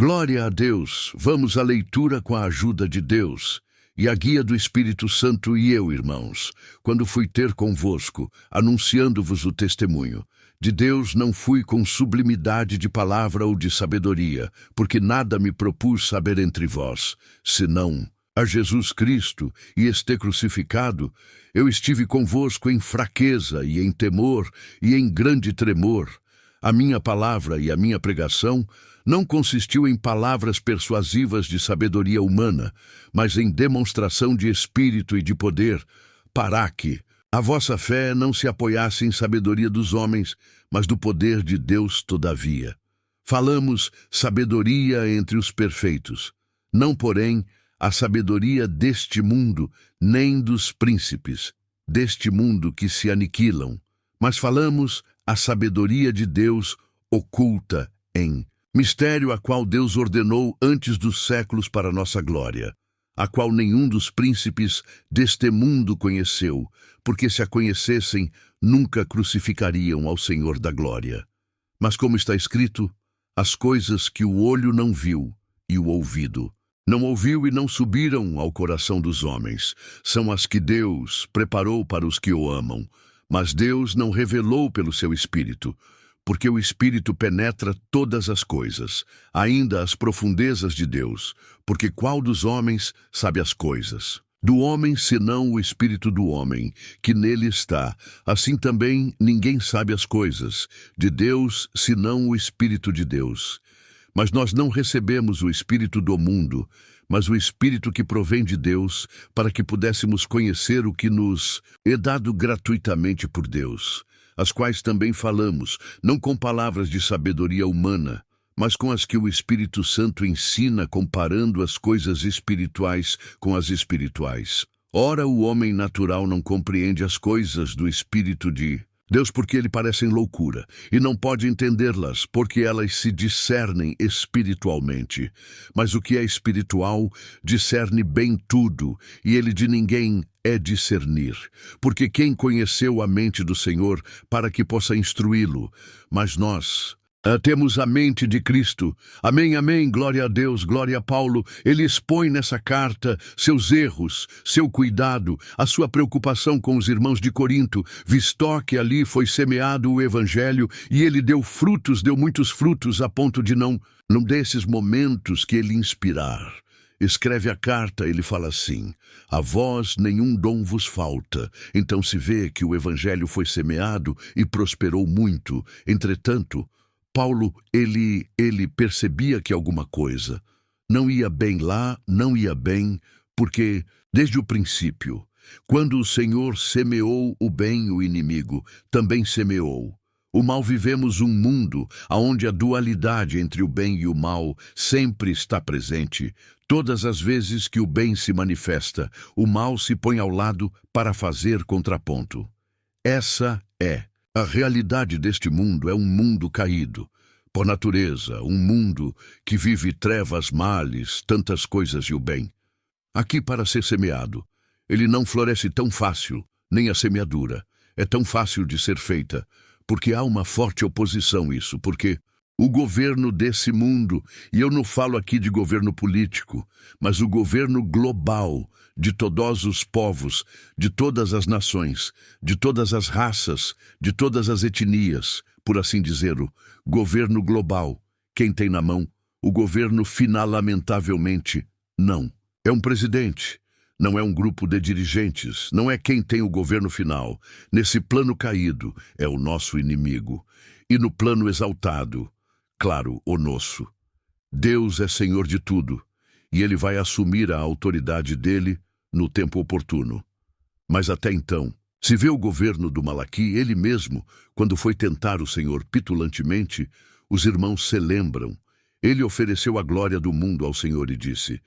Glória a Deus! Vamos à leitura com a ajuda de Deus e a guia do Espírito Santo e eu, irmãos, quando fui ter convosco, anunciando-vos o testemunho. De Deus não fui com sublimidade de palavra ou de sabedoria, porque nada me propus saber entre vós, senão a Jesus Cristo e este crucificado. Eu estive convosco em fraqueza e em temor e em grande tremor. A minha palavra e a minha pregação não consistiu em palavras persuasivas de sabedoria humana, mas em demonstração de espírito e de poder, para que a vossa fé não se apoiasse em sabedoria dos homens, mas do poder de Deus todavia. Falamos sabedoria entre os perfeitos, não, porém, a sabedoria deste mundo, nem dos príncipes deste mundo que se aniquilam, mas falamos a sabedoria de Deus oculta em mistério, a qual Deus ordenou antes dos séculos para nossa glória, a qual nenhum dos príncipes deste mundo conheceu, porque se a conhecessem, nunca crucificariam ao Senhor da glória. Mas como está escrito, as coisas que o olho não viu e o ouvido não ouviu e não subiram ao coração dos homens, são as que Deus preparou para os que o amam. Mas Deus não revelou pelo seu Espírito, porque o Espírito penetra todas as coisas, ainda as profundezas de Deus, porque qual dos homens sabe as coisas do homem, senão o Espírito do homem, que nele está? Assim também ninguém sabe as coisas de Deus, senão o Espírito de Deus. Mas nós não recebemos o Espírito do mundo, mas o Espírito que provém de Deus, para que pudéssemos conhecer o que nos é dado gratuitamente por Deus, as quais também falamos, não com palavras de sabedoria humana, mas com as que o Espírito Santo ensina, comparando as coisas espirituais com as espirituais. Ora, o homem natural não compreende as coisas do Espírito de Deus, porque lhe parecem loucura, e não pode entendê-las, porque elas se discernem espiritualmente. Mas o que é espiritual discerne bem tudo, e ele de ninguém é discernir. Porque quem conheceu a mente do Senhor para que possa instruí-lo? Mas nós temos a mente de Cristo. Amém, amém, glória a Deus, glória a Paulo. Ele expõe nessa carta seus erros, seu cuidado, a sua preocupação com os irmãos de Corinto, visto que ali foi semeado o Evangelho e ele deu frutos, deu muitos frutos, a ponto de num desses momentos que ele inspirar, escreve a carta, ele fala assim: a vós nenhum dom vos falta. Então se vê que o Evangelho foi semeado e prosperou muito. Entretanto, Paulo, ele percebia que alguma coisa não ia bem lá, não ia bem, porque desde o princípio, quando o Senhor semeou o bem, o inimigo também semeou o mal. Vivemos um mundo onde a dualidade entre o bem e o mal sempre está presente. Todas as vezes que o bem se manifesta, o mal se põe ao lado para fazer contraponto. Essa é a realidade deste mundo. É um mundo caído, por natureza, um mundo que vive trevas, males, tantas coisas e o bem. Aqui, para ser semeado, ele não floresce tão fácil, nem a semeadura é tão fácil de ser feita, porque há uma forte oposição isso, porque o governo desse mundo, e eu não falo aqui de governo político, mas o governo global de todos os povos, de todas as nações, de todas as raças, de todas as etnias, por assim dizer, o governo global, quem tem na mão o governo final, lamentavelmente, não é um presidente, não é um grupo de dirigentes, não é quem tem o governo final. Nesse plano caído é o nosso inimigo, e no plano exaltado, claro, o nosso. Deus é Senhor de tudo, e ele vai assumir a autoridade dele no tempo oportuno. Mas até então, se vê o governo do Malaque, ele mesmo, quando foi tentar o Senhor petulantemente, os irmãos se lembram. Ele ofereceu a glória do mundo ao Senhor e disse: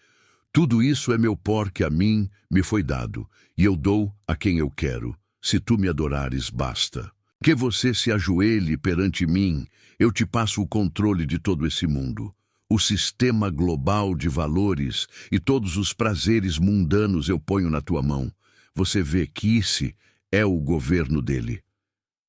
tudo isso é meu porque a mim me foi dado, e eu dou a quem eu quero. Se tu me adorares, basta. Que você se ajoelhe perante mim, eu te passo o controle de todo esse mundo. O sistema global de valores e todos os prazeres mundanos eu ponho na tua mão. Você vê que esse é o governo dele.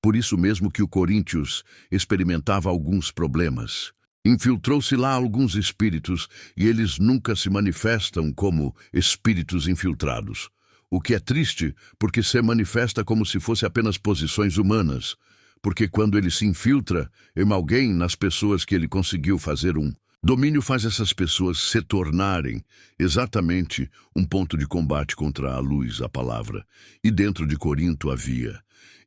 Por isso mesmo que o Coríntios experimentava alguns problemas. Infiltrou-se lá alguns espíritos e eles nunca se manifestam como espíritos infiltrados. O que é triste, porque se manifesta como se fosse apenas posições humanas. Porque quando ele se infiltra em alguém, nas pessoas que ele conseguiu fazer domínio, faz essas pessoas se tornarem exatamente um ponto de combate contra a luz, a palavra. E dentro de Corinto havia.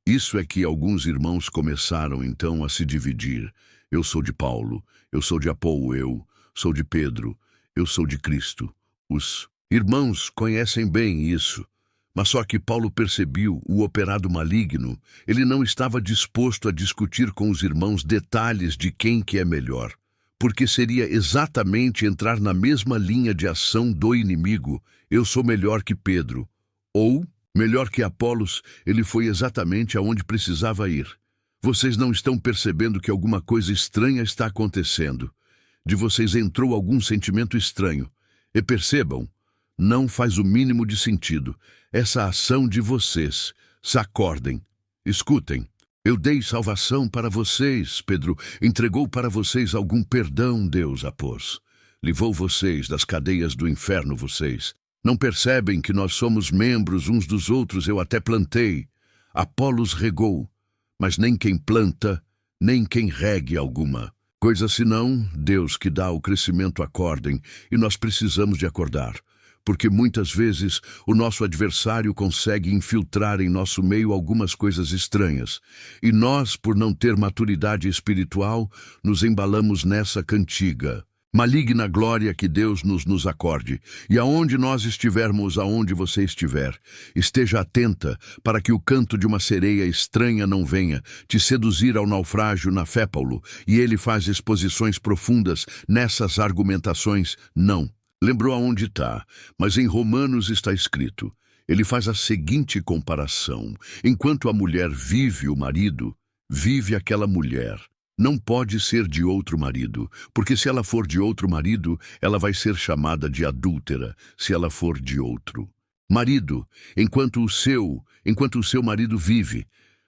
Isso é que alguns irmãos começaram então a se dividir. Eu sou de Paulo, eu sou de Apolo, eu sou de Pedro, eu sou de Cristo. Os irmãos conhecem bem isso. Mas só que Paulo percebeu o operado maligno. Ele não estava disposto a discutir com os irmãos detalhes de quem que é melhor, porque seria exatamente entrar na mesma linha de ação do inimigo. Eu sou melhor que Pedro, ou melhor que Apolos. Ele foi exatamente aonde precisava ir. Vocês não estão percebendo que alguma coisa estranha está acontecendo. De vocês entrou algum sentimento estranho. E percebam, não faz o mínimo de sentido. Essa ação de vocês. Se acordem. Escutem. Eu dei salvação para vocês, Pedro. Entregou para vocês algum perdão, Deus após. Livrou vocês das cadeias do inferno, vocês. Não percebem que nós somos membros uns dos outros? Eu até plantei. Apolos regou. Mas nem quem planta, nem quem regue alguma coisa senão Deus que dá o crescimento. Acordem, e nós precisamos de acordar, porque muitas vezes o nosso adversário consegue infiltrar em nosso meio algumas coisas estranhas, e nós, por não ter maturidade espiritual, nos embalamos nessa cantiga. Maligna glória, que Deus nos acorde, e aonde nós estivermos, aonde você estiver, esteja atenta para que o canto de uma sereia estranha não venha te seduzir ao naufrágio na fé, Paulo, e ele faz exposições profundas nessas argumentações. Não. Lembrou aonde está, mas em Romanos está escrito. Ele faz a seguinte comparação: enquanto a mulher vive, o marido vive aquela mulher. Não pode ser de outro marido, porque se ela for de outro marido, ela vai ser chamada de adúltera, se ela for de outro marido, enquanto o seu marido vive.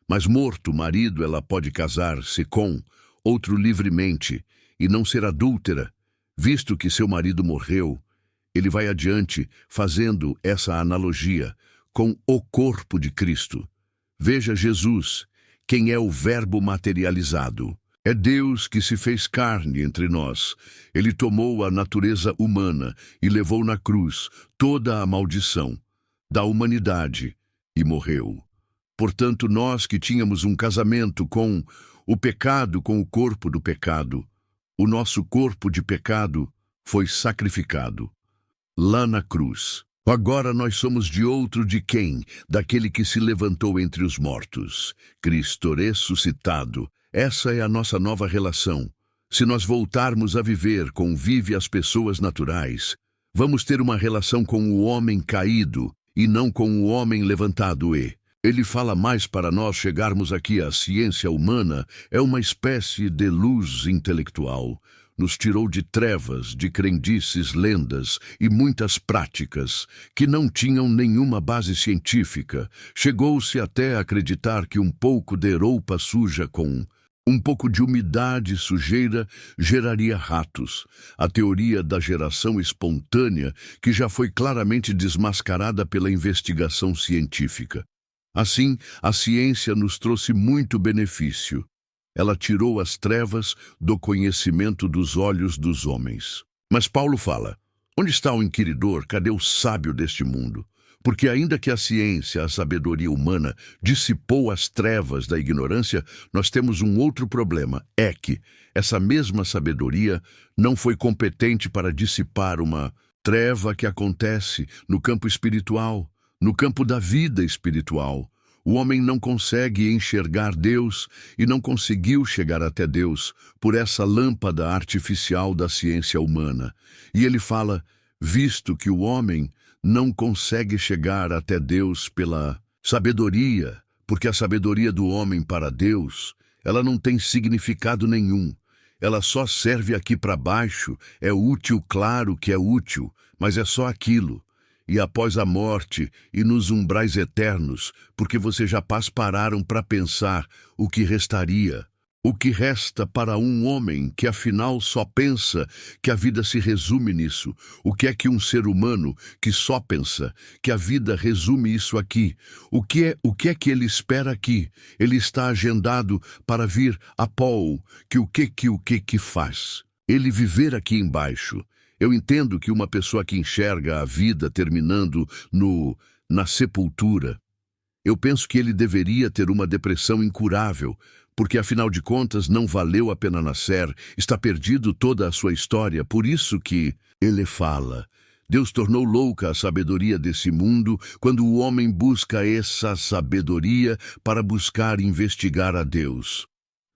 Mas morto o marido, ela pode casar-se com outro livremente e não ser adúltera, visto que seu marido morreu. Ele vai adiante fazendo essa analogia com o corpo de Cristo. Veja Jesus, quem é o Verbo materializado. É Deus que se fez carne entre nós. Ele tomou a natureza humana e levou na cruz toda a maldição da humanidade e morreu. Portanto, nós que tínhamos um casamento com o pecado, com o corpo do pecado, o nosso corpo de pecado foi sacrificado lá na cruz. Agora nós somos de outro de quem? Daquele que se levantou entre os mortos, Cristo ressuscitado. Essa é a nossa nova relação. Se nós voltarmos a viver convive as pessoas naturais, vamos ter uma relação com o homem caído e não com o homem levantado. E ele fala mais para nós chegarmos aqui. A ciência humana é uma espécie de luz intelectual. Nos tirou de trevas, de crendices, lendas e muitas práticas que não tinham nenhuma base científica. Chegou-se até a acreditar que um pouco de roupa suja com um pouco de umidade e sujeira geraria ratos. A teoria da geração espontânea, que já foi claramente desmascarada pela investigação científica. Assim, a ciência nos trouxe muito benefício. Ela tirou as trevas do conhecimento dos olhos dos homens. Mas Paulo fala: onde está o inquiridor? Cadê o sábio deste mundo? Porque ainda que a ciência, a sabedoria humana, dissipou as trevas da ignorância, nós temos um outro problema. É que essa mesma sabedoria não foi competente para dissipar uma treva que acontece no campo espiritual, no campo da vida espiritual. O homem não consegue enxergar Deus e não conseguiu chegar até Deus por essa lâmpada artificial da ciência humana. E ele fala, visto que o homem não consegue chegar até Deus pela sabedoria, porque a sabedoria do homem para Deus, ela não tem significado nenhum. Ela só serve aqui para baixo, é útil, claro que é útil, mas é só aquilo. E após a morte e nos umbrais eternos, porque vocês já pararam para pensar o que restaria. O que resta para um homem que afinal só pensa que a vida se resume nisso? O que é que um ser humano que só pensa que a vida resume isso aqui? O que é que ele espera aqui? Ele está agendado para vir a Paul, que faz? Ele viver aqui embaixo. Eu entendo que uma pessoa que enxerga a vida terminando na sepultura, eu penso que ele deveria ter uma depressão incurável, porque afinal de contas não valeu a pena nascer, está perdido toda a sua história. Por isso que ele fala: Deus tornou louca a sabedoria desse mundo quando o homem busca essa sabedoria para buscar investigar a Deus.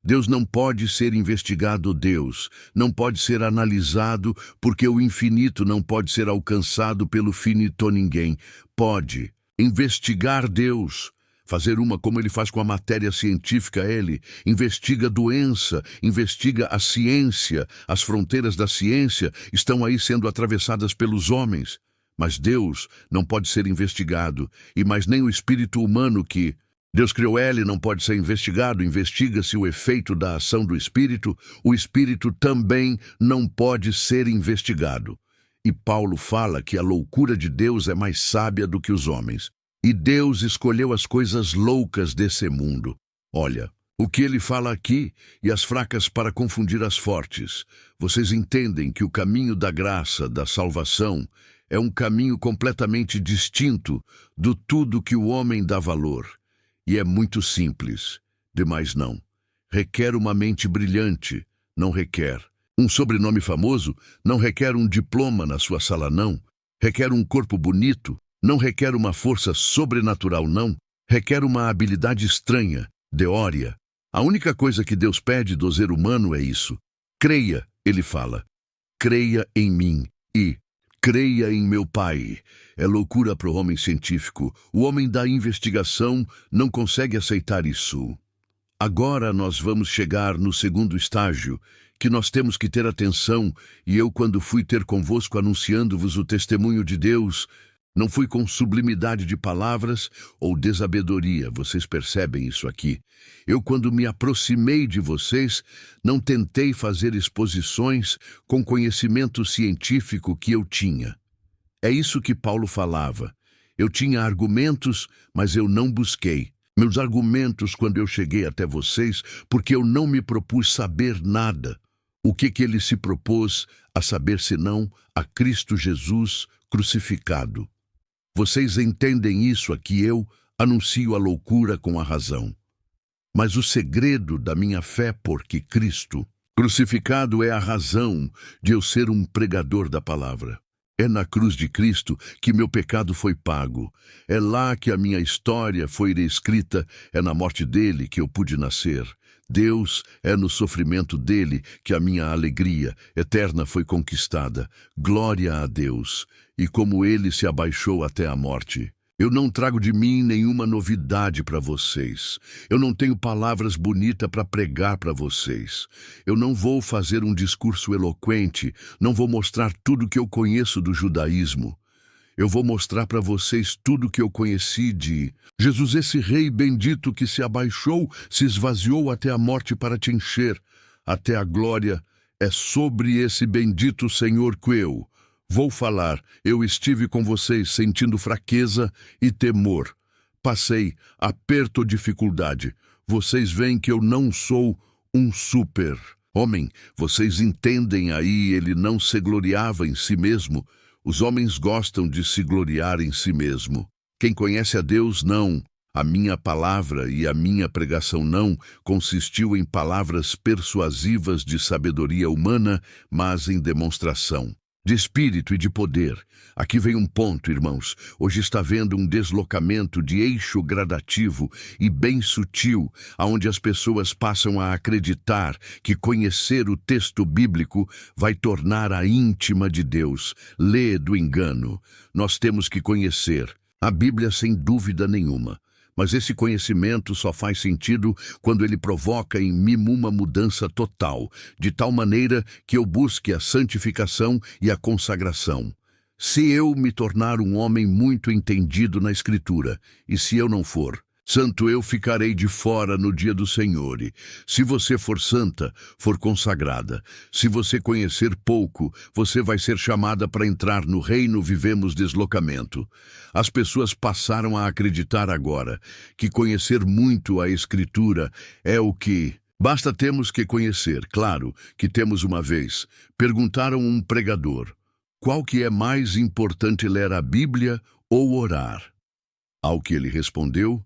Deus não pode ser investigado, Deus não pode ser analisado, porque o infinito não pode ser alcançado pelo finito ninguém. Pode investigar Deus, fazer como ele faz com a matéria científica. Ele investiga a doença, investiga a ciência. As fronteiras da ciência estão aí sendo atravessadas pelos homens. Mas Deus não pode ser investigado, e mais nem o espírito humano que Deus criou ele não pode ser investigado. Investiga-se o efeito da ação do espírito. O espírito também não pode ser investigado. E Paulo fala que a loucura de Deus é mais sábia do que os homens. E Deus escolheu as coisas loucas desse mundo. Olha, o que ele fala aqui, e as fracas para confundir as fortes. Vocês entendem que o caminho da graça, da salvação, é um caminho completamente distinto do tudo que o homem dá valor. E é muito simples, demais não. Requer uma mente brilhante, não requer um sobrenome famoso, não requer um diploma na sua sala, não. Requer um corpo bonito, não requer uma força sobrenatural, não. Requer uma habilidade estranha, deória. A única coisa que Deus pede do ser humano é isso. Creia, ele fala. Creia em mim e creia em meu Pai. É loucura para o homem científico. O homem da investigação não consegue aceitar isso. Agora nós vamos chegar no segundo estágio, que nós temos que ter atenção, e eu, quando fui ter convosco anunciando-vos o testemunho de Deus, não fui com sublimidade de palavras ou desabedoria. Vocês percebem isso aqui? Eu, quando me aproximei de vocês, não tentei fazer exposições com conhecimento científico que eu tinha. É isso que Paulo falava. Eu tinha argumentos, mas eu não busquei meus argumentos quando eu cheguei até vocês, porque eu não me propus saber nada. O que ele se propôs a saber senão a Cristo Jesus crucificado? Vocês entendem isso aqui? Eu anuncio a loucura com a razão. Mas o segredo da minha fé, porque Cristo crucificado é a razão de eu ser um pregador da palavra. É na cruz de Cristo que meu pecado foi pago. É lá que a minha história foi reescrita. É na morte dele que eu pude nascer. Deus, é no sofrimento dele que a minha alegria eterna foi conquistada. Glória a Deus! E como ele se abaixou até a morte. Eu não trago de mim nenhuma novidade para vocês. Eu não tenho palavras bonitas para pregar para vocês. Eu não vou fazer um discurso eloquente, não vou mostrar tudo que eu conheço do judaísmo. Eu vou mostrar para vocês tudo que eu conheci de Jesus, esse rei bendito que se abaixou, se esvaziou até a morte para te encher. Até a glória é sobre esse bendito Senhor que eu vou falar. Eu estive com vocês sentindo fraqueza e temor. Passei aperto ou dificuldade. Vocês veem que eu não sou um super homem. Vocês entendem aí, ele não se gloriava em si mesmo. Os homens gostam de se gloriar em si mesmo. Quem conhece a Deus, não. A minha palavra e a minha pregação não consistiu em palavras persuasivas de sabedoria humana, mas em demonstração de espírito e de poder. Aqui vem um ponto, irmãos. Hoje está havendo um deslocamento de eixo gradativo e bem sutil, aonde as pessoas passam a acreditar que conhecer o texto bíblico vai tornar a íntima de Deus. Lê do engano. Nós temos que conhecer a Bíblia sem dúvida nenhuma. Mas esse conhecimento só faz sentido quando ele provoca em mim uma mudança total, de tal maneira que eu busque a santificação e a consagração. Se eu me tornar um homem muito entendido na Escritura, e se eu não for, Santo eu ficarei de fora no dia do Senhor. E se você for santa, for consagrada, se você conhecer pouco, você vai ser chamada para entrar no reino. Vivemos deslocamento. As pessoas passaram a acreditar agora que conhecer muito a Escritura é o que... Basta temos que conhecer. Claro que temos uma vez. Perguntaram um pregador, qual que é mais importante, ler a Bíblia ou orar? Ao que ele respondeu,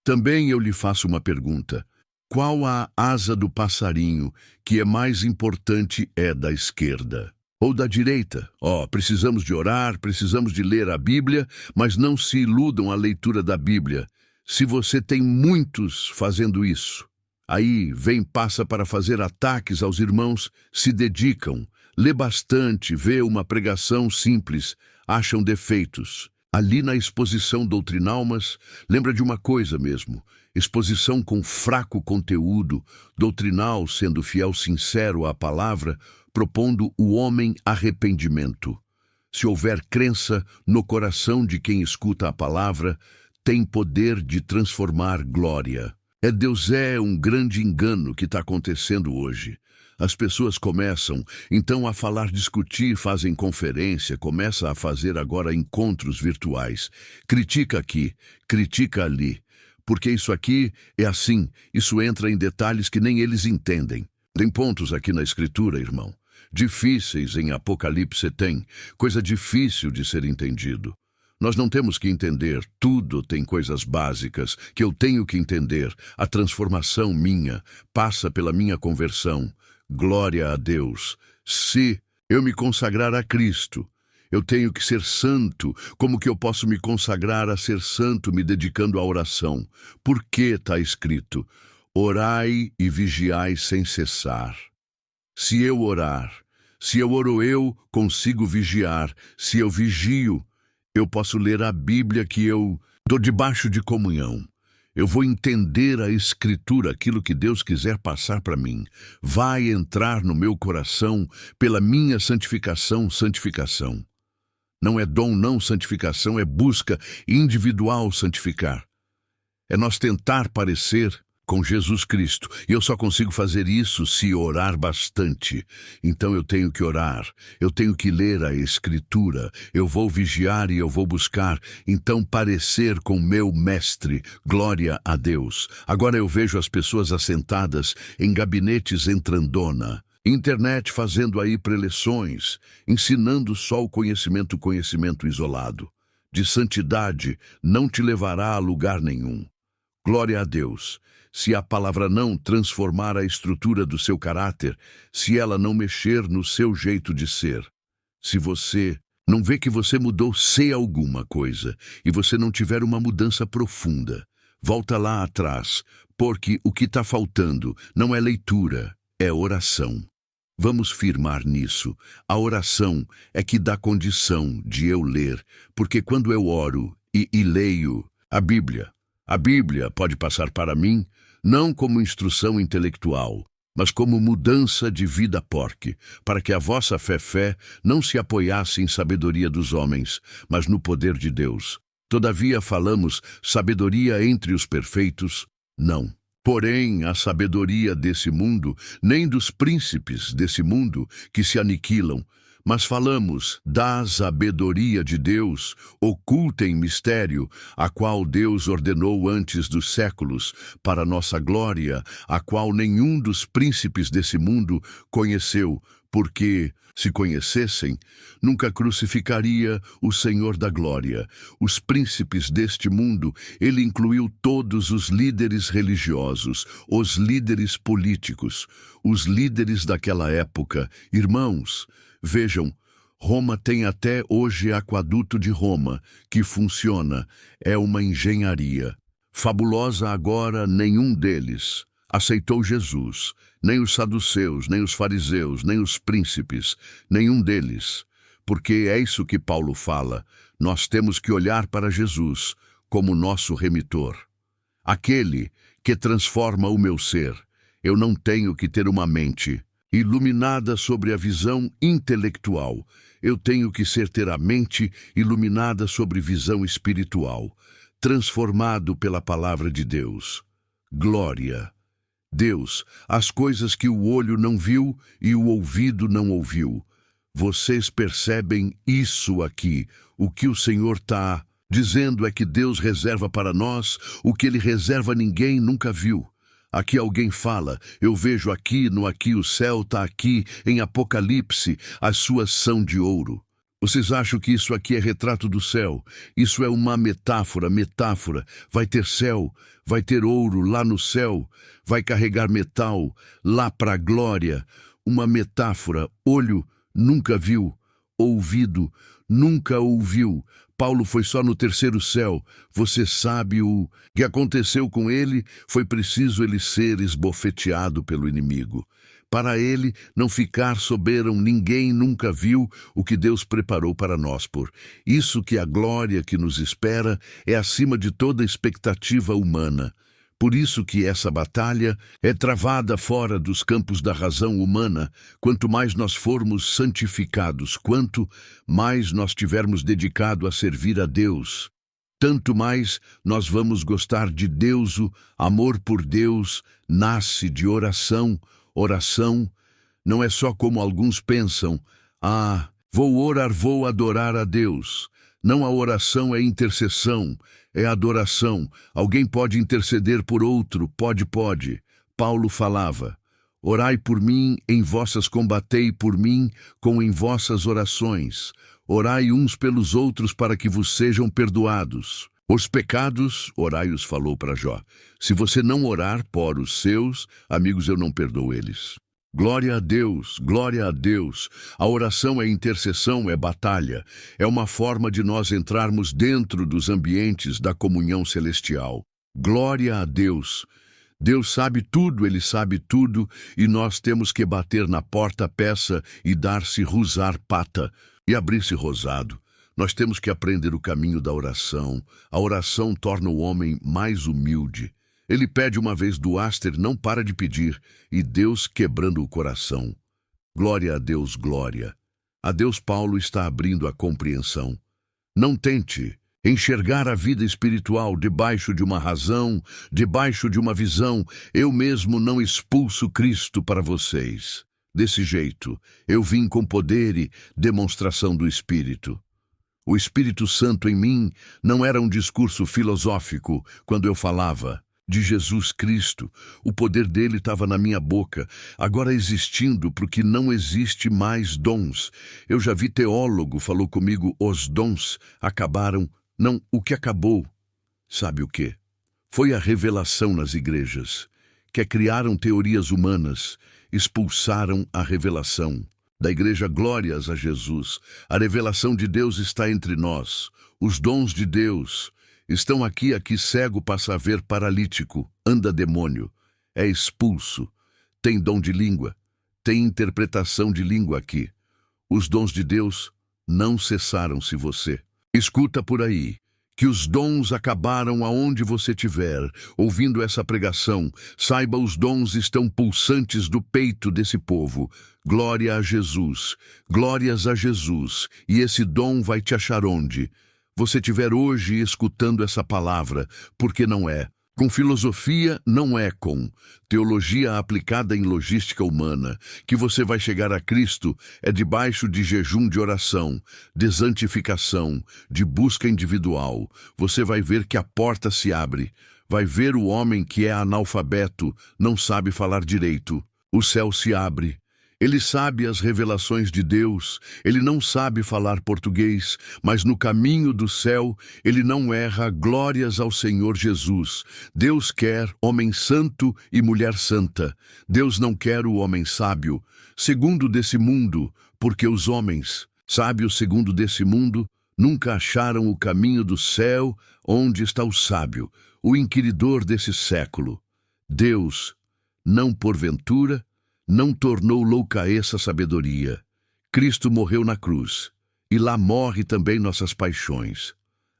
também eu lhe faço uma pergunta. Qual a asa do passarinho que é mais importante, é da esquerda ou da direita? Precisamos de orar, precisamos de ler a Bíblia, mas não se iludam à leitura da Bíblia. Se você tem muitos fazendo isso, aí passa para fazer ataques aos irmãos, se dedicam, lê bastante, vê uma pregação simples, acham defeitos. Ali na exposição doutrinal, mas lembra de uma coisa mesmo, exposição com fraco conteúdo, doutrinal, sendo fiel, sincero à palavra, propondo o homem arrependimento. Se houver crença no coração de quem escuta a palavra, tem poder de transformar glória. Deus é um grande engano que está acontecendo hoje. As pessoas começam, então, a falar, discutir, fazem conferência, começa a fazer agora encontros virtuais. Critica aqui, critica ali, porque isso aqui é assim, isso entra em detalhes que nem eles entendem. Tem pontos aqui na Escritura, irmão, difíceis em Apocalipse tem, coisa difícil de ser entendido. Nós não temos que entender, tudo tem coisas básicas que eu tenho que entender. A transformação minha passa pela minha conversão. Glória a Deus. Se eu me consagrar a Cristo, eu tenho que ser santo. Como que eu posso me consagrar a ser santo me dedicando à oração? Por que está escrito? Orai e vigiai sem cessar. Se eu orar, se eu oro, eu consigo vigiar. Se eu vigio, eu posso ler a Bíblia, que eu estou debaixo de comunhão. Eu vou entender a Escritura, aquilo que Deus quiser passar para mim. Vai entrar no meu coração pela minha santificação. Santificação. Não é dom, não. Santificação é busca individual santificar. É nós tentar parecer com Jesus Cristo. E eu só consigo fazer isso se orar bastante. Então eu tenho que orar, eu tenho que ler a Escritura, eu vou vigiar e eu vou buscar, então parecer com meu mestre. Glória a Deus. Agora eu vejo as pessoas assentadas em gabinetes entrandona, internet fazendo aí preleções, ensinando só o conhecimento isolado. De santidade não te levará a lugar nenhum. Glória a Deus. Se a palavra não transformar a estrutura do seu caráter, se ela não mexer no seu jeito de ser, se você não vê que você mudou, se alguma coisa, e você não tiver uma mudança profunda, volta lá atrás, porque o que está faltando não é leitura, é oração. Vamos firmar nisso. A oração é que dá condição de eu ler, porque quando eu oro e leio a Bíblia pode passar para mim, não como instrução intelectual, mas como mudança de vida para que a vossa fé não se apoiasse em sabedoria dos homens, mas no poder de Deus. Todavia falamos sabedoria entre os perfeitos? Não. Porém, a sabedoria desse mundo, nem dos príncipes desse mundo que se aniquilam, mas falamos da sabedoria de Deus, oculta em mistério, a qual Deus ordenou antes dos séculos, para nossa glória, a qual nenhum dos príncipes desse mundo conheceu, porque, se conhecessem, nunca crucificaria o Senhor da glória. Os príncipes deste mundo, ele incluiu todos os líderes religiosos, os líderes políticos, os líderes daquela época. Irmãos, vejam, Roma tem até hoje aqueduto de Roma, que funciona, é uma engenharia. Fabulosa agora, nenhum deles aceitou Jesus, nem os saduceus, nem os fariseus, nem os príncipes, nenhum deles. Porque é isso que Paulo fala, nós temos que olhar para Jesus como nosso remitor. Aquele que transforma o meu ser. Eu não tenho que ter uma mente iluminada sobre a visão intelectual. Eu tenho que ter a mente iluminada sobre visão espiritual. transformado pela palavra de Deus. Glória! Deus, as coisas que o olho não viu e o ouvido não ouviu. Vocês percebem isso aqui? O que o Senhor está dizendo é que Deus reserva para nós o que Ele reserva ninguém nunca viu. Aqui alguém fala, eu vejo aqui, no aqui, o céu está aqui, em Apocalipse, as suas são de ouro. Vocês acham que isso aqui é retrato do céu? Isso é uma metáfora. Vai ter céu, vai ter ouro lá no céu, vai carregar metal lá para a glória. Uma metáfora, olho nunca viu, ouvido nunca ouviu. Paulo foi só no terceiro céu. Você sabe o que aconteceu com ele? Foi preciso ele ser esbofeteado pelo inimigo. Para ele não ficar soberano, ninguém nunca viu o que Deus preparou para nós. Por isso que a glória que nos espera é acima de toda expectativa humana. Por isso que essa batalha é travada fora dos campos da razão humana. Quanto mais nós formos santificados, quanto mais nós tivermos dedicado a servir a Deus, tanto mais nós vamos gostar de Deus. O amor por Deus nasce de oração. Oração não é só como alguns pensam, vou orar, vou adorar a Deus. Não, a oração é intercessão, é adoração. Alguém pode interceder por outro, pode. Paulo falava, orai por mim, em vossas combatei por mim, com em vossas orações. Orai uns pelos outros para que vos sejam perdoados. Os pecados, orai-os, falou para Jó. Se você não orar por os seus, amigos, eu não perdoo eles. Glória a Deus, glória a Deus. A oração é intercessão, é batalha. É uma forma de nós entrarmos dentro dos ambientes da comunhão celestial. Glória a Deus. Deus sabe tudo, Ele sabe tudo, e nós temos que bater na porta-peça e dar-se rusar pata e abrir-se rosado. Nós temos que aprender o caminho da oração. A oração torna o homem mais humilde. Ele pede uma vez do Aster, não para de pedir, e Deus quebrando o coração. Glória a Deus, glória. A Deus, Paulo está abrindo a compreensão. Não tente enxergar a vida espiritual debaixo de uma razão, debaixo de uma visão. Eu mesmo não expulso Cristo para vocês. Desse jeito, eu vim com poder e demonstração do Espírito. O Espírito Santo em mim não era um discurso filosófico quando eu falava de Jesus Cristo. O poder dele estava na minha boca, agora existindo, porque não existe mais dons. Eu já vi teólogo, falou comigo, os dons acabaram. Não, o que acabou, sabe o quê? Foi a revelação nas igrejas, que criaram teorias humanas, expulsaram a revelação da igreja. Glórias a Jesus. A revelação de Deus está entre nós. Os dons de Deus estão aqui cego passa a ver, paralítico, anda demônio, é expulso, tem dom de língua, tem interpretação de língua aqui. Os dons de Deus não cessaram. Se você escuta por aí que os dons acabaram aonde você estiver, ouvindo essa pregação, saiba, os dons estão pulsantes do peito desse povo. Glória a Jesus, glórias a Jesus, e esse dom vai te achar onde você estiver hoje escutando essa palavra, porque não é com filosofia, não é com teologia aplicada em logística humana que você vai chegar a Cristo. É debaixo de jejum, de oração, de santificação, de busca individual. Você vai ver que a porta se abre. Vai ver o homem que é analfabeto, não sabe falar direito. O céu se abre. Ele sabe as revelações de Deus, ele não sabe falar português, mas no caminho do céu ele não erra. Glórias ao Senhor Jesus. Deus quer homem santo e mulher santa. Deus não quer o homem sábio, segundo desse mundo, porque os homens sábios segundo desse mundo nunca acharam o caminho do céu, onde está o sábio, o inquiridor desse século. Deus, não porventura, não tornou louca essa sabedoria. Cristo morreu na cruz, e lá morre também nossas paixões.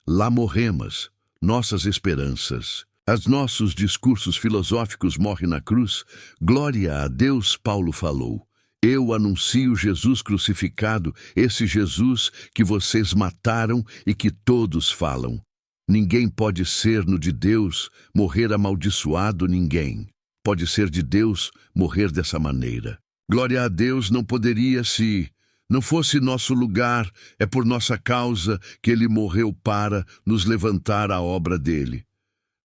Lá morremos nossas esperanças. Os nossos discursos filosóficos morrem na cruz. Glória a Deus, Paulo falou. Eu anuncio Jesus crucificado, esse Jesus que vocês mataram e que todos falam. Ninguém pode ser no de Deus, morrer amaldiçoado, ninguém. Pode ser de Deus, morrer dessa maneira. Glória a Deus, não poderia se não fosse nosso lugar, é por nossa causa que ele morreu para nos levantar a obra dele.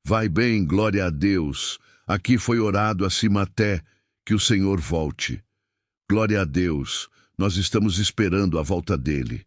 Vai bem, glória a Deus. Aqui foi orado acima até que o Senhor volte. Glória a Deus, nós estamos esperando a volta dele.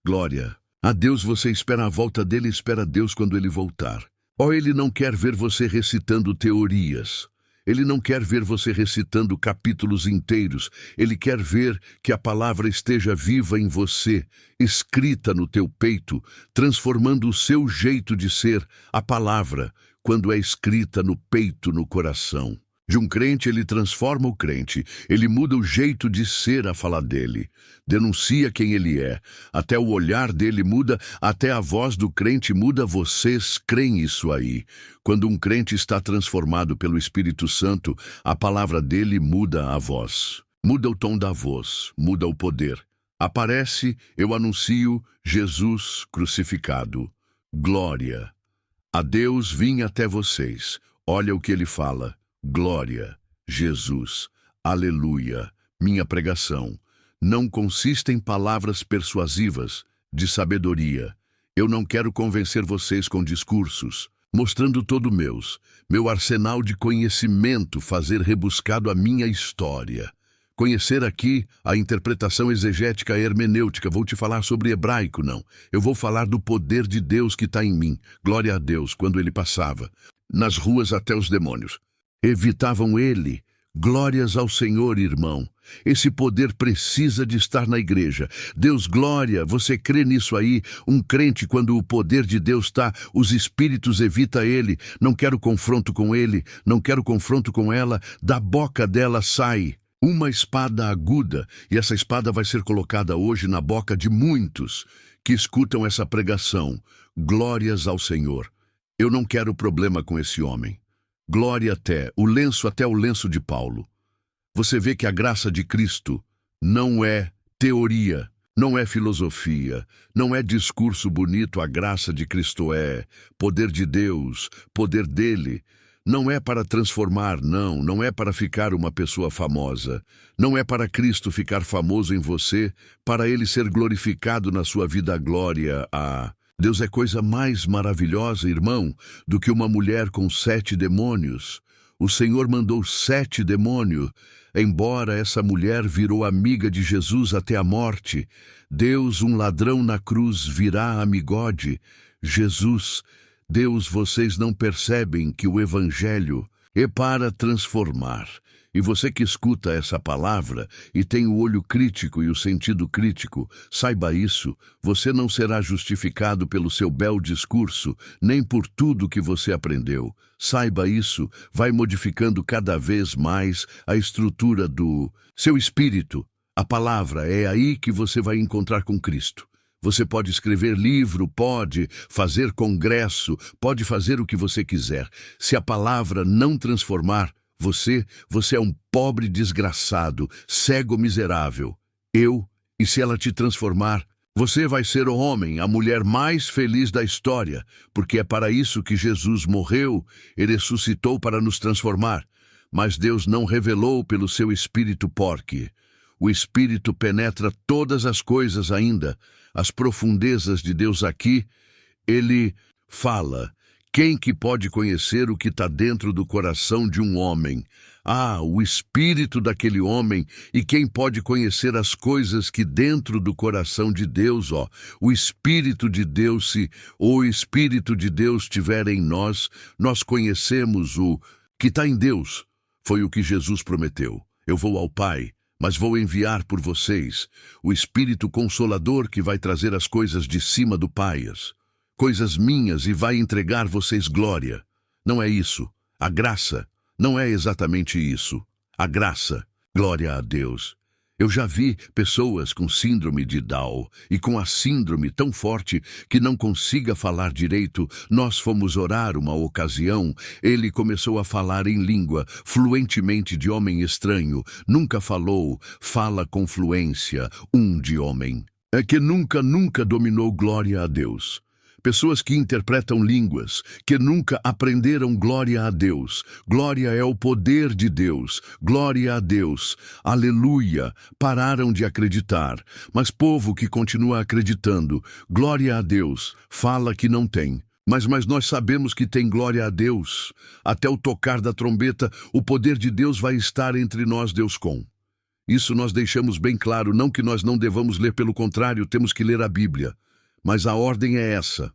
Glória a Deus, você espera a volta dele, espera Deus quando ele voltar. Oh, ele não quer ver você recitando teorias. Ele não quer ver você recitando capítulos inteiros. Ele quer ver que a palavra esteja viva em você, escrita no teu peito, transformando o seu jeito de ser, a palavra, quando é escrita no peito, no coração. De um crente, ele transforma o crente, ele muda o jeito de ser a falar dele, denuncia quem ele é, até o olhar dele muda, até a voz do crente muda. Vocês creem isso aí? Quando um crente está transformado pelo Espírito Santo, a palavra dele muda a voz, muda o tom da voz, muda o poder. Aparece, eu anuncio Jesus crucificado. Glória a Deus, vim até vocês. Olha o que ele fala. Glória, Jesus, aleluia. Minha pregação não consiste em palavras persuasivas, de sabedoria. Eu não quero convencer vocês com discursos, mostrando todo meu arsenal de conhecimento, fazer rebuscado a minha história. Conhecer aqui a interpretação exegética hermenêutica. Vou te falar sobre hebraico, não. Eu vou falar do poder de Deus que está em mim. Glória a Deus, quando ele passava nas ruas, até os demônios evitavam ele. Glórias ao Senhor, irmão. Esse poder precisa de estar na igreja. Deus, glória, você crê nisso aí? Um crente, quando o poder de Deus está, os espíritos evita ele. Não quero confronto com ele, não quero confronto com ela. Da boca dela sai uma espada aguda, e essa espada vai ser colocada hoje na boca de muitos que escutam essa pregação. Glórias ao Senhor. Eu não quero problema com esse homem. Glória até o lenço de Paulo. Você vê que a graça de Cristo não é teoria, não é filosofia, não é discurso bonito. A graça de Cristo é poder de Deus, poder dele. Não é para transformar, não é para ficar uma pessoa famosa. Não é para Cristo ficar famoso em você, para ele ser glorificado na sua vida. Glória a Deus. É coisa mais maravilhosa, irmão, do que uma mulher com 7 demônios. O Senhor mandou 7 demônios, embora essa mulher virou amiga de Jesus até a morte. Deus, um ladrão na cruz, virá amigode. Jesus, Deus, vocês não percebem que o Evangelho é para transformar. E você que escuta essa palavra e tem o olho crítico e o sentido crítico, saiba isso, você não será justificado pelo seu bel discurso, nem por tudo que você aprendeu. Saiba isso, vai modificando cada vez mais a estrutura do seu espírito. A palavra é aí que você vai encontrar com Cristo. Você pode escrever livro, pode fazer congresso, pode fazer o que você quiser. Se a palavra não transformar, você é um pobre desgraçado, cego miserável. E se ela te transformar, você vai ser o homem, a mulher mais feliz da história, porque é para isso que Jesus morreu e ressuscitou, para nos transformar. Mas Deus não revelou pelo seu Espírito, porque o Espírito penetra todas as coisas ainda, as profundezas de Deus aqui. Ele fala. Quem que pode conhecer o que está dentro do coração de um homem? O espírito daquele homem. E quem pode conhecer as coisas que dentro do coração de Deus, o Espírito de Deus. Se o Espírito de Deus estiver em nós, nós conhecemos o que está em Deus. Foi o que Jesus prometeu. Eu vou ao Pai, mas vou enviar por vocês o Espírito Consolador, que vai trazer as coisas de cima do Pai, coisas minhas, e vai entregar vocês glória. Não é isso. A graça não é exatamente isso. A graça, glória a Deus. Eu já vi pessoas com síndrome de Down e com a síndrome tão forte que não consiga falar direito. Nós fomos orar uma ocasião, ele começou a falar em língua, fluentemente, de homem estranho. Nunca falou, fala com fluência, de homem. É que nunca dominou. Glória a Deus. Pessoas que interpretam línguas, que nunca aprenderam glória a Deus. Glória é o poder de Deus. Glória a Deus. Aleluia. Pararam de acreditar. Mas povo que continua acreditando, glória a Deus, fala que não tem. Mas nós sabemos que tem glória a Deus. Até o tocar da trombeta, o poder de Deus vai estar entre nós, Deus com. Isso nós deixamos bem claro, não que nós não devamos ler, pelo contrário, temos que ler a Bíblia. Mas a ordem é essa.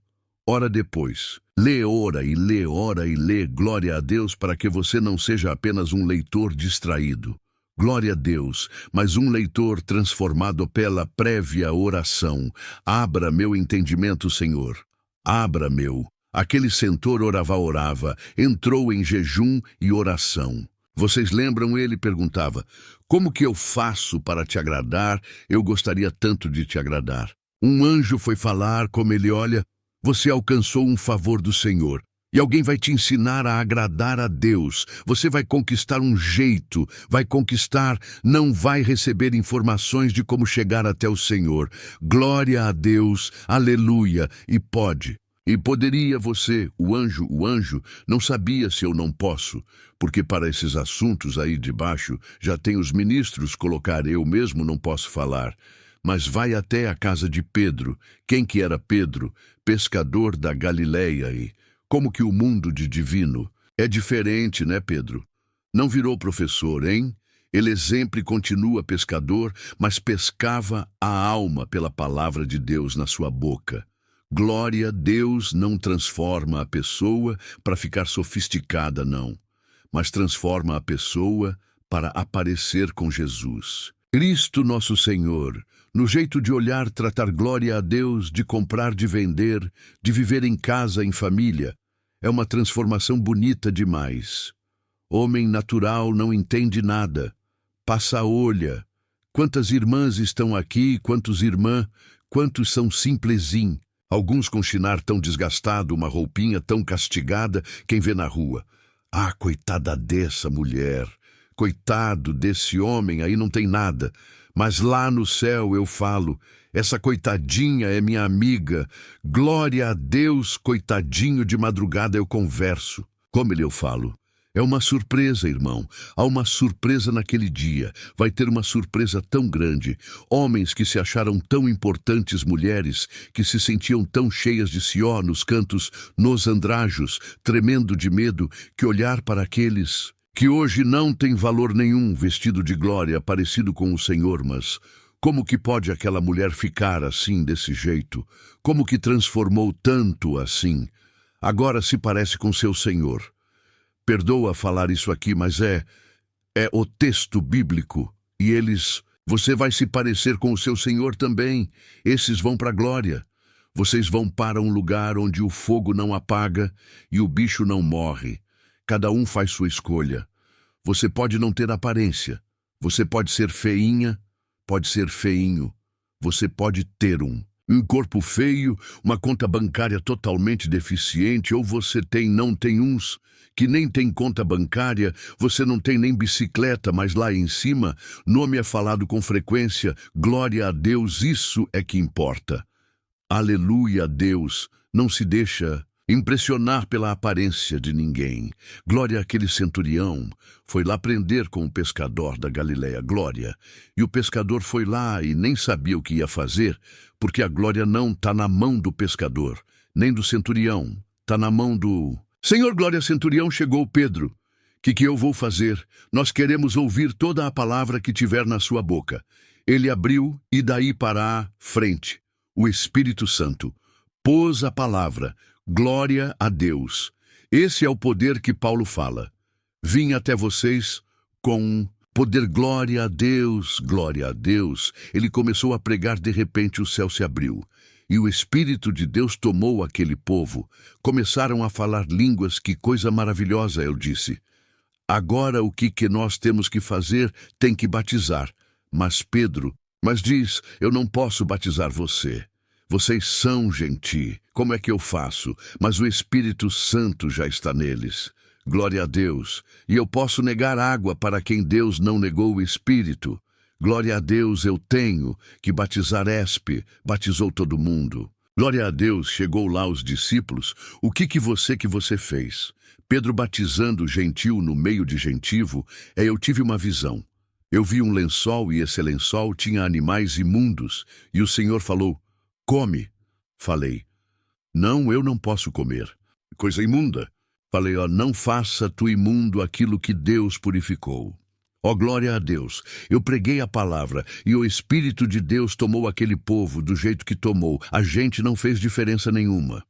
Ora depois. Lê, ora e lê, ora e lê. Glória a Deus, para que você não seja apenas um leitor distraído. Glória a Deus, mas um leitor transformado pela prévia oração. Abra meu entendimento, Senhor. Abra meu. Aquele centauro orava, entrou em jejum e oração. Vocês lembram? Ele perguntava, como que eu faço para te agradar? Eu gostaria tanto de te agradar. Um anjo foi falar, como ele olha, você alcançou um favor do Senhor. E alguém vai te ensinar a agradar a Deus. Você vai conquistar um jeito, vai conquistar, não vai receber informações de como chegar até o Senhor. Glória a Deus, aleluia, e pode. E poderia você, o anjo, não sabia se eu não posso, porque para esses assuntos aí de baixo já tem os ministros colocar, eu mesmo não posso falar. Mas vai até a casa de Pedro. Quem que era Pedro? Pescador da Galileia. E como que o mundo de divino é diferente, né, Pedro? Não virou professor, hein? Ele sempre continua pescador, mas pescava a alma pela palavra de Deus na sua boca. Glória a Deus não transforma a pessoa para ficar sofisticada, não, mas transforma a pessoa para aparecer com Jesus. Cristo nosso Senhor, no jeito de olhar, tratar glória a Deus, de comprar, de vender, de viver em casa, em família, é uma transformação bonita demais. Homem natural não entende nada, passa a olha. Quantas irmãs estão aqui, quantos são simplesim. Alguns com chinar tão desgastado, uma roupinha tão castigada, quem vê na rua. Ah, coitada dessa mulher, coitado desse homem, aí não tem nada. Mas lá no céu eu falo, essa coitadinha é minha amiga. Glória a Deus, coitadinho, de madrugada eu converso. Como eu falo? É uma surpresa, irmão. Há uma surpresa naquele dia. Vai ter uma surpresa tão grande. Homens que se acharam tão importantes, mulheres que se sentiam tão cheias de si, ó, nos cantos, nos andrajos, tremendo de medo, que olhar para aqueles que hoje não têm valor nenhum, vestido de glória, parecido com o Senhor, mas como que pode aquela mulher ficar assim, desse jeito? Como que transformou tanto assim? Agora se parece com seu Senhor. Perdoa falar isso aqui, mas é o texto bíblico. E você vai se parecer com o seu Senhor também. Esses vão para a glória. Vocês vão para um lugar onde o fogo não apaga e o bicho não morre. Cada um faz sua escolha. Você pode não ter aparência. Você pode ser feinha, pode ser feinho. Você pode ter um corpo feio, uma conta bancária totalmente deficiente, ou você não tem uns que nem tem conta bancária, você não tem nem bicicleta, mas lá em cima, nome é falado com frequência, glória a Deus, isso é que importa. Aleluia a Deus, não se deixa impressionar pela aparência de ninguém. Glória àquele centurião, foi lá prender com o pescador da Galileia, glória. E o pescador foi lá e nem sabia o que ia fazer, porque a glória não está na mão do pescador, nem do centurião, está na mão do... Senhor, glória, centurião, chegou Pedro. Que eu vou fazer? Nós queremos ouvir toda a palavra que tiver na sua boca. Ele abriu e daí para a frente. O Espírito Santo pôs a palavra, glória a Deus. Esse é o poder que Paulo fala. Vim até vocês com poder, glória a Deus, glória a Deus. Ele começou a pregar, de repente o céu se abriu. E o Espírito de Deus tomou aquele povo. Começaram a falar línguas, que coisa maravilhosa, eu disse. Agora o que nós temos que fazer? Tem que batizar. Mas diz, eu não posso batizar você. Vocês são genti. Como é que eu faço? Mas o Espírito Santo já está neles. Glória a Deus. E eu posso negar água para quem Deus não negou o Espírito. Glória a Deus, eu tenho que batizar batizou todo mundo. Glória a Deus, chegou lá os discípulos. O que você fez? Pedro batizando gentil no meio de gentivo, eu tive uma visão. Eu vi um lençol e esse lençol tinha animais imundos. E o Senhor falou, come. Falei, não, eu não posso comer. Coisa imunda. Falei, não faça tu imundo aquilo que Deus purificou. Glória a Deus. Eu preguei a palavra e o Espírito de Deus tomou aquele povo do jeito que tomou. A gente não fez diferença nenhuma.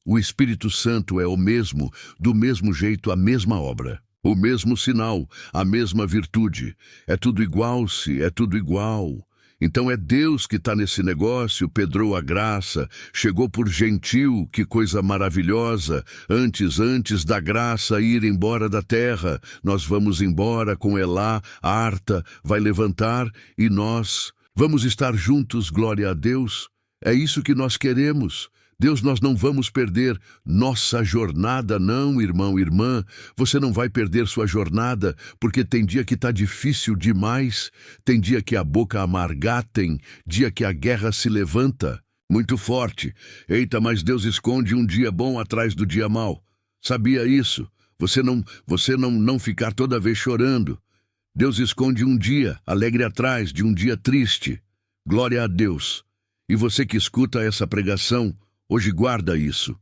O Espírito Santo é o mesmo, do mesmo jeito, a mesma obra. O mesmo sinal, a mesma virtude. É tudo igual, é tudo igual. Então é Deus que está nesse negócio, pedrou a graça, chegou por gentil, que coisa maravilhosa, antes da graça ir embora da terra, nós vamos embora com Elá, a Arta vai levantar e nós vamos estar juntos, glória a Deus, é isso que nós queremos. Deus, nós não vamos perder nossa jornada, não, irmão, irmã. Você não vai perder sua jornada, porque tem dia que está difícil demais, tem dia que a boca amarga, tem dia que a guerra se levanta, muito forte. Eita, mas Deus esconde um dia bom atrás do dia mau. Sabia isso? Você não ficar toda vez chorando. Deus esconde um dia alegre atrás de um dia triste. Glória a Deus. E você que escuta essa pregação, hoje guarda isso.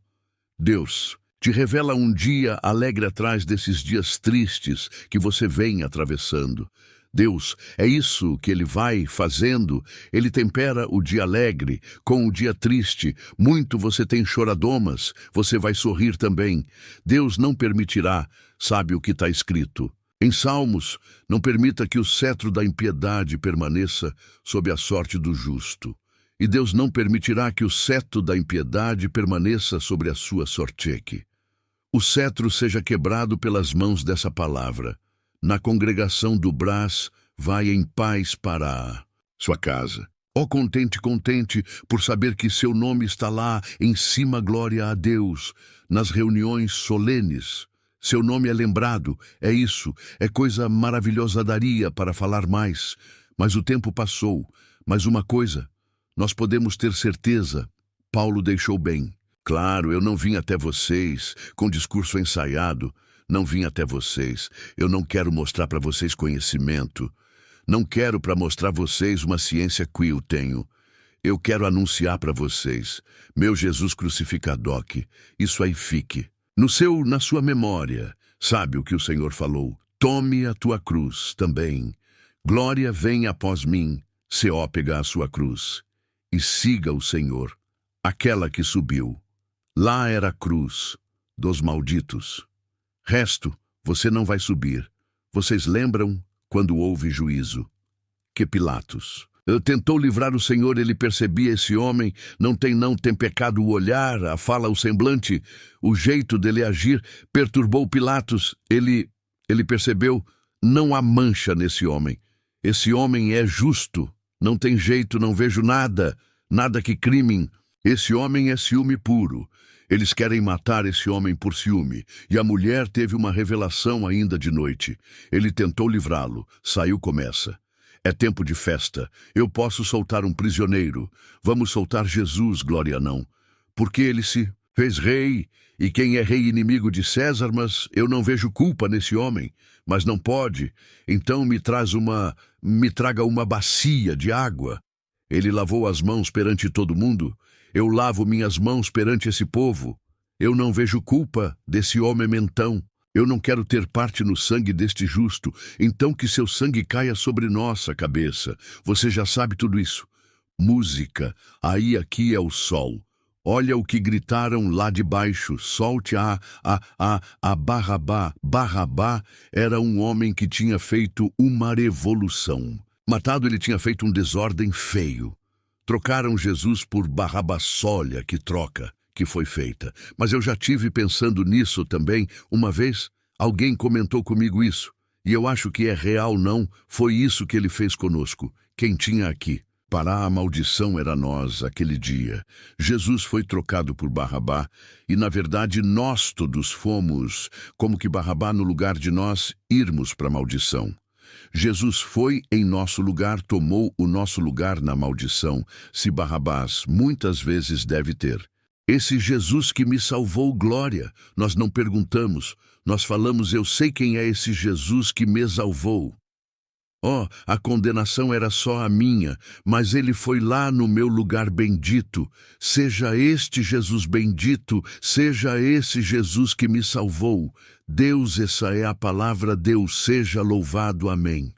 Deus te revela um dia alegre atrás desses dias tristes que você vem atravessando. Deus, é isso que Ele vai fazendo. Ele tempera o dia alegre com o dia triste. Muito você tem choradomas, você vai sorrir também. Deus não permitirá, sabe o que está escrito. Em Salmos, não permita que o cetro da impiedade permaneça sob a sorte do justo. E Deus não permitirá que o cetro da impiedade permaneça sobre a sua sorteque. O cetro seja quebrado pelas mãos dessa palavra. Na congregação do Brás, vai em paz para sua casa. Contente, contente, por saber que seu nome está lá, em cima, glória a Deus, nas reuniões solenes. Seu nome é lembrado, é isso, é coisa maravilhosa, daria para falar mais. Mas o tempo passou. Mas uma coisa, nós podemos ter certeza, Paulo deixou bem. Claro, eu não vim até vocês com discurso ensaiado, não vim até vocês. Eu não quero mostrar para vocês conhecimento. Não quero para mostrar a vocês uma ciência que eu tenho. Eu quero anunciar para vocês, meu Jesus crucificadoc, isso aí fique. Na sua memória, sabe o que o Senhor falou? Tome a tua cruz também. Glória vem após mim, pega a sua cruz. E siga o Senhor, aquela que subiu. Lá era a cruz dos malditos. Resto, você não vai subir. Vocês lembram quando houve juízo? Que Pilatos tentou livrar o Senhor, ele percebia esse homem, não tem pecado o olhar, a fala, o semblante, o jeito dele agir, perturbou Pilatos. Ele percebeu, não há mancha nesse homem. Esse homem é justo. Não tem jeito, não vejo nada que crime. Esse homem é ciúme puro. Eles querem matar esse homem por ciúme. E a mulher teve uma revelação ainda de noite. Ele tentou livrá-lo. Saiu, começa. É tempo de festa. Eu posso soltar um prisioneiro. Vamos soltar Jesus, glória não. Porque ele se fez rei. E quem é rei inimigo de César, mas eu não vejo culpa nesse homem. Mas não pode. Então me traga uma bacia de água. Ele lavou as mãos perante todo mundo. Eu lavo minhas mãos perante esse povo. Eu não vejo culpa desse homem mentão. Eu não quero ter parte no sangue deste justo. Então que seu sangue caia sobre nossa cabeça. Você já sabe tudo isso. Música. Aí aqui é o sol. Olha o que gritaram lá de baixo. Solte a Barrabá. Barrabá era um homem que tinha feito uma revolução. Matado, ele tinha feito um desordem feio. Trocaram Jesus por Barrabás, olha que troca que foi feita. Mas eu já tive pensando nisso também. Uma vez, alguém comentou comigo isso. E eu acho que é real, não? Foi isso que ele fez conosco. Quem tinha aqui? Para a maldição era nós, aquele dia. Jesus foi trocado por Barrabá, e na verdade nós todos fomos, como que Barrabá no lugar de nós, irmos para a maldição. Jesus foi em nosso lugar, tomou o nosso lugar na maldição, se Barrabás muitas vezes deve ter. Esse Jesus que me salvou, glória, nós não perguntamos, nós falamos, eu sei quem é esse Jesus que me salvou. Oh, a condenação era só a minha, mas ele foi lá no meu lugar bendito. Seja este Jesus bendito, seja esse Jesus que me salvou. Deus, essa é a palavra, Deus seja louvado, amém.